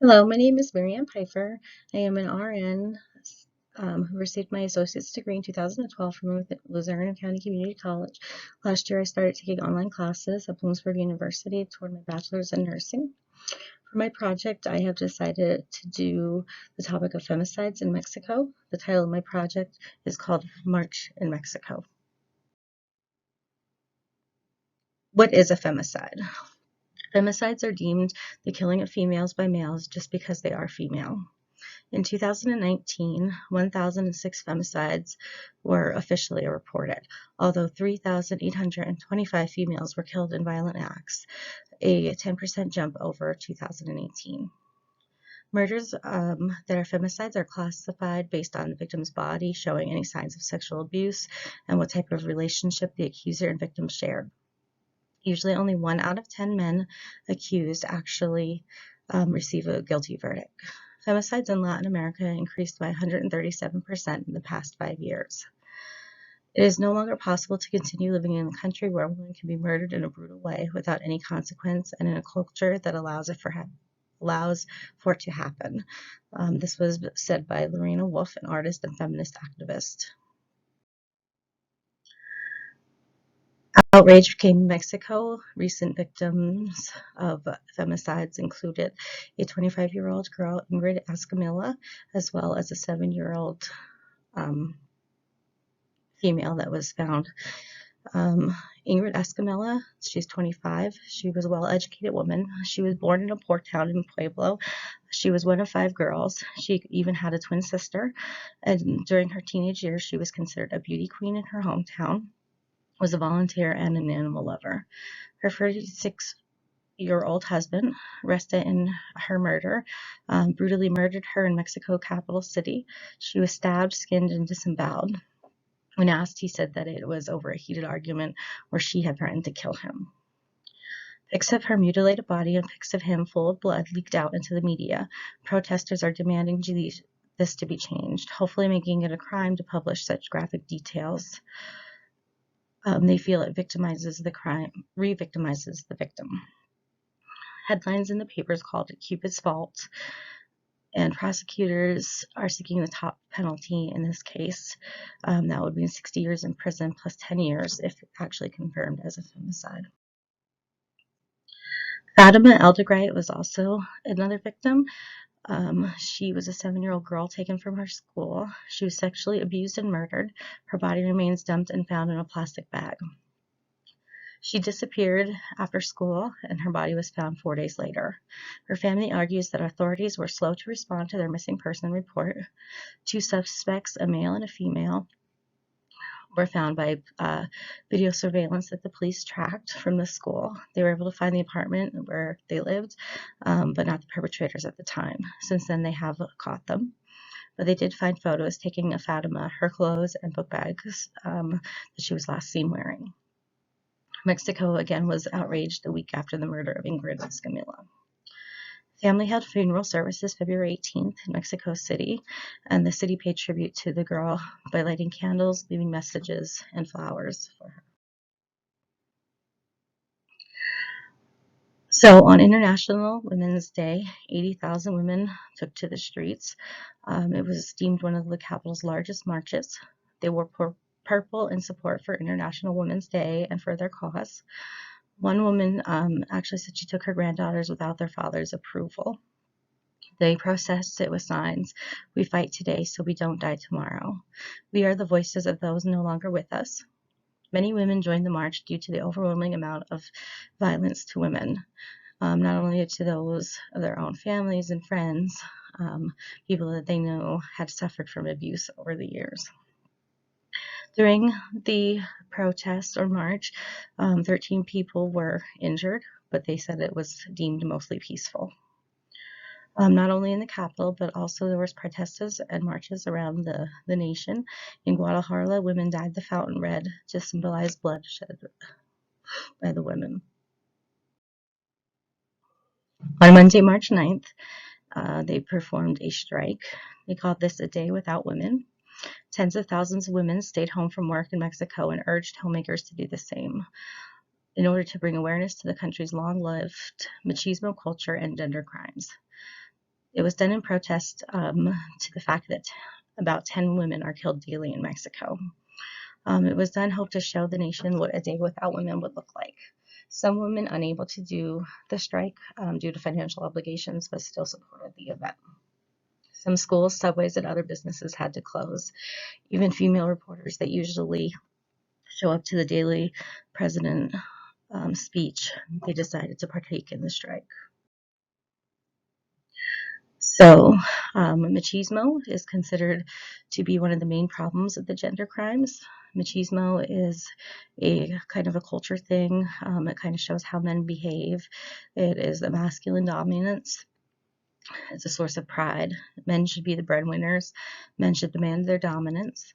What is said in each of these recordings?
Hello, my name is Miriam Pfeiffer. I am an RN who received my associate's degree in 2012 from Luzerne County Community College. Last year, I started taking online classes at Bloomsburg University toward my bachelor's in nursing. For my project, I have decided to do the topic of femicides in Mexico. The title of my project is called March in Mexico. What is a femicide? Femicides are deemed the killing of females by males just because they are female. In 2019, 1,006 femicides were officially reported, although 3,825 females were killed in violent acts, a 10% jump over 2018. Murders that are femicides are classified based on the victim's body, showing any signs of sexual abuse and what type of relationship the accuser and victim shared. Usually only 1 out of 10 men accused actually receive a guilty verdict. Femicides in Latin America increased by 137% in the past 5 years. It is no longer possible to continue living in a country where a woman can be murdered in a brutal way without any consequence, and in a culture that allows for it to happen. This was said by Lorena Wolf, an artist and feminist activist. Outrage came in Mexico. Recent victims of femicides included a 25-year-old girl, Ingrid Escamilla, as well as a 7-year-old female that was found. Ingrid Escamilla, she's 25. She was a well-educated woman. She was born in a poor town in Pueblo. She was one of 5 girls. She even had a twin sister. And during her teenage years, she was considered a beauty queen in her hometown, was a volunteer and an animal lover. Her 36-year-old husband, arrested in her murder, brutally murdered her in Mexico capital city. She was stabbed, skinned, and disemboweled. When asked, he said that it was over a heated argument where she had threatened to kill him. Pics of her mutilated body and pics of him full of blood leaked out into the media. Protesters are demanding this to be changed, hopefully making it a crime to publish such graphic details. They feel it victimizes the crime, re-victimizes the victim. Headlines in the papers called it Cupid's fault, and prosecutors are seeking the top penalty in this case. That would be 60 years in prison plus 10 years if actually confirmed as a femicide. Fatima Eldegray was also another victim. She was a 7-year-old girl taken from her school. She was sexually abused and murdered. Her body remains dumped and found in a plastic bag. She disappeared after school, and her body was found 4 days later. Her family argues that authorities were slow to respond to their missing person report. 2 suspects, a male and a female, were found by video surveillance that the police tracked from the school. They were able to find the apartment where they lived, but not the perpetrators at the time. Since then, they have caught them. But they did find photos taking of Fatima, her clothes, and book bags that she was last seen wearing. Mexico again was outraged a week after the murder of Ingrid Escamilla. Family held funeral services February 18th in Mexico City, and the city paid tribute to the girl by lighting candles, leaving messages, and flowers for her. So on International Women's Day, 80,000 women took to the streets. It was deemed one of the capital's largest marches. They wore purple in support for International Women's Day and for their cause. One woman actually said she took her granddaughters without their father's approval. They protested with signs, "We fight today so we don't die tomorrow. We are the voices of those no longer with us." Many women joined the march due to the overwhelming amount of violence to women, not only to those of their own families and friends, people that they know had suffered from abuse over the years. During the protest or march, 13 people were injured, but they said it was deemed mostly peaceful. Not only in the capital, but also there was protests and marches around the nation. In Guadalajara, women dyed the fountain red to symbolize bloodshed by the women. On Monday, March 9th, they performed a strike. They called this a day without women. Tens of thousands of women stayed home from work in Mexico and urged homemakers to do the same in order to bring awareness to the country's long-lived machismo culture and gender crimes. It was done in protest to the fact that about 10 women are killed daily in Mexico. It was done hoped to show the nation what a day without women would look like. Some women unable to do the strike due to financial obligations, but still supported the event. Some schools, subways, and other businesses had to close. Even female reporters that usually show up to the daily president speech, they decided to partake in the strike. So, machismo is considered to be one of the main problems of the gender crimes. Machismo is a kind of a culture thing. It kind of shows how men behave. It is a masculine dominance. It's a source of pride. Men should be the breadwinners. Men should demand their dominance.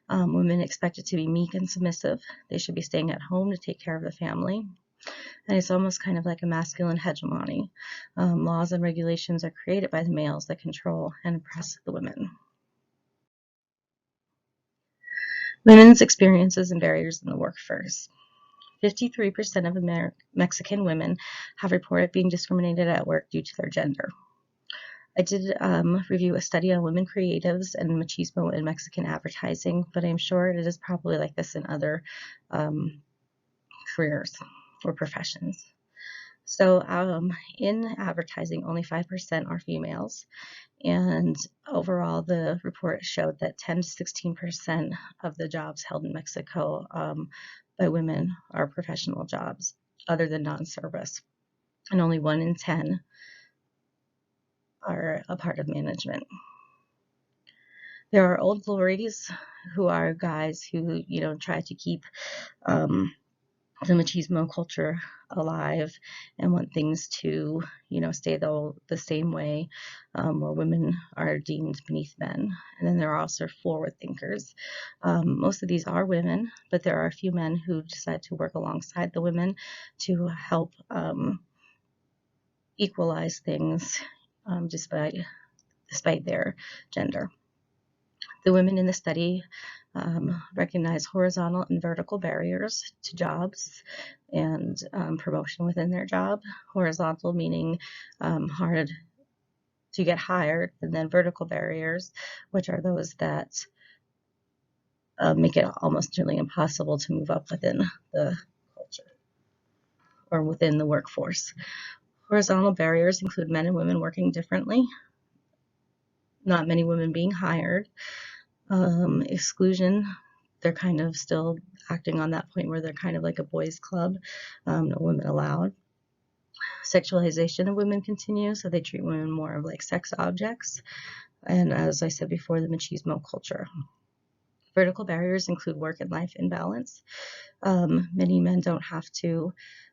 Women expected to be meek and submissive. They should be staying at home to take care of the family. And it's almost kind of like a masculine hegemony. Laws and regulations are created by the males that control and oppress the women. Women's experiences and barriers in the workforce. 53% of Mexican women have reported being discriminated at work due to their gender. I did review a study on women creatives and machismo in Mexican advertising, but I'm sure it is probably like this in other careers or professions. So in advertising, only 5% are females, and overall the report showed that 10 to 16% of the jobs held in Mexico by women are professional jobs other than non-service, and only 1 in 10 are a part of management. There are old glories who are guys who, try to keep the machismo culture alive and want things to, stay the same way, where women are deemed beneath men. And then there are also forward thinkers. Most of these are women, but there are a few men who decide to work alongside the women to help equalize things despite their gender. The women in the study recognize horizontal and vertical barriers to jobs and promotion within their job. Horizontal meaning hard to get hired, and then vertical barriers, which are those that make it almost nearly impossible to move up within the culture or within the workforce. Horizontal barriers include men and women working differently, not many women being hired, exclusion. They're kind of still acting on that point where they're kind of like a boys' club, no women allowed. Sexualization of women continues, so they treat women more of like sex objects. And as I said before, the machismo culture. Vertical barriers include work and life imbalance. Many men don't have to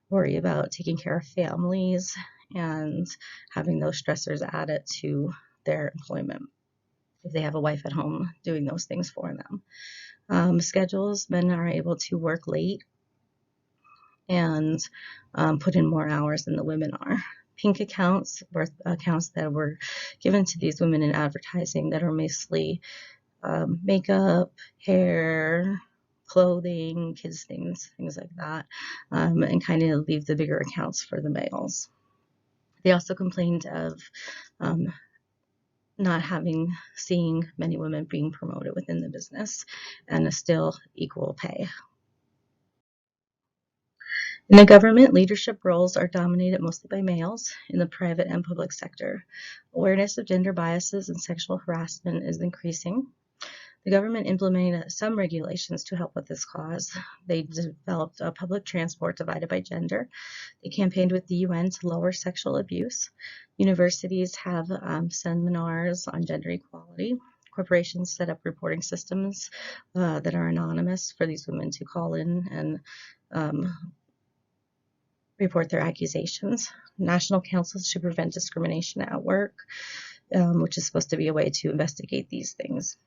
worry about taking care of families and having those stressors added to their employment if they have a wife at home doing those things for them. Schedules, men are able to work late and put in more hours than the women are. Pink accounts were accounts that were given to these women in advertising that are mostly makeup, hair, clothing, kids things like that, and kind of leave the bigger accounts for the males. They also complained of not seeing many women being promoted within the business and still equal pay. In the government, leadership roles are dominated mostly by males in the private and public sector. Awareness of gender biases and sexual harassment is increasing. The government implemented some regulations to help with this cause. They developed a public transport divided by gender. They campaigned with the UN to lower sexual abuse. Universities have seminars on gender equality. Corporations set up reporting systems that are anonymous for these women to call in and report their accusations. National councils to prevent discrimination at work, which is supposed to be a way to investigate these things.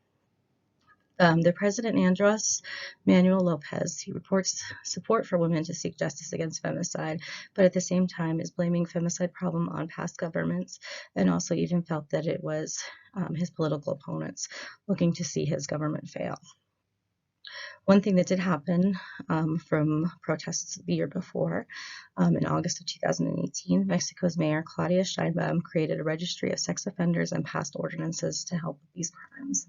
The President Andres Manuel Lopez, he reports support for women to seek justice against femicide, but at the same time is blaming femicide problem on past governments, and also even felt that it was his political opponents looking to see his government fail. One thing that did happen from protests the year before, in August of 2018, Mexico's Mayor Claudia Sheinbaum created a registry of sex offenders and passed ordinances to help with these crimes.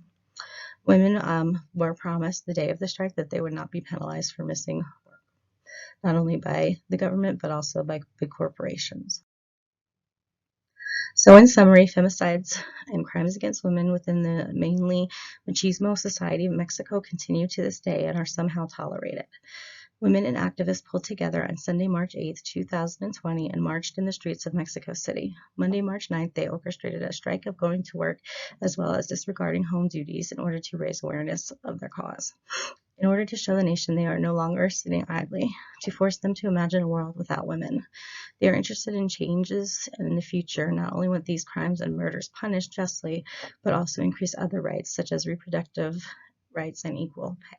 Women were promised the day of the strike that they would not be penalized for missing work, not only by the government, but also by big corporations. So in summary, femicides and crimes against women within the mainly machismo society of Mexico continue to this day and are somehow tolerated. Women and activists pulled together on Sunday, March 8, 2020, and marched in the streets of Mexico City. Monday, March 9th, they orchestrated a strike of going to work as well as disregarding home duties in order to raise awareness of their cause. In order to show the nation they are no longer sitting idly, to force them to imagine a world without women. They are interested in changes in the future, not only want these crimes and murders punished justly, but also increase other rights such as reproductive rights and equal pay.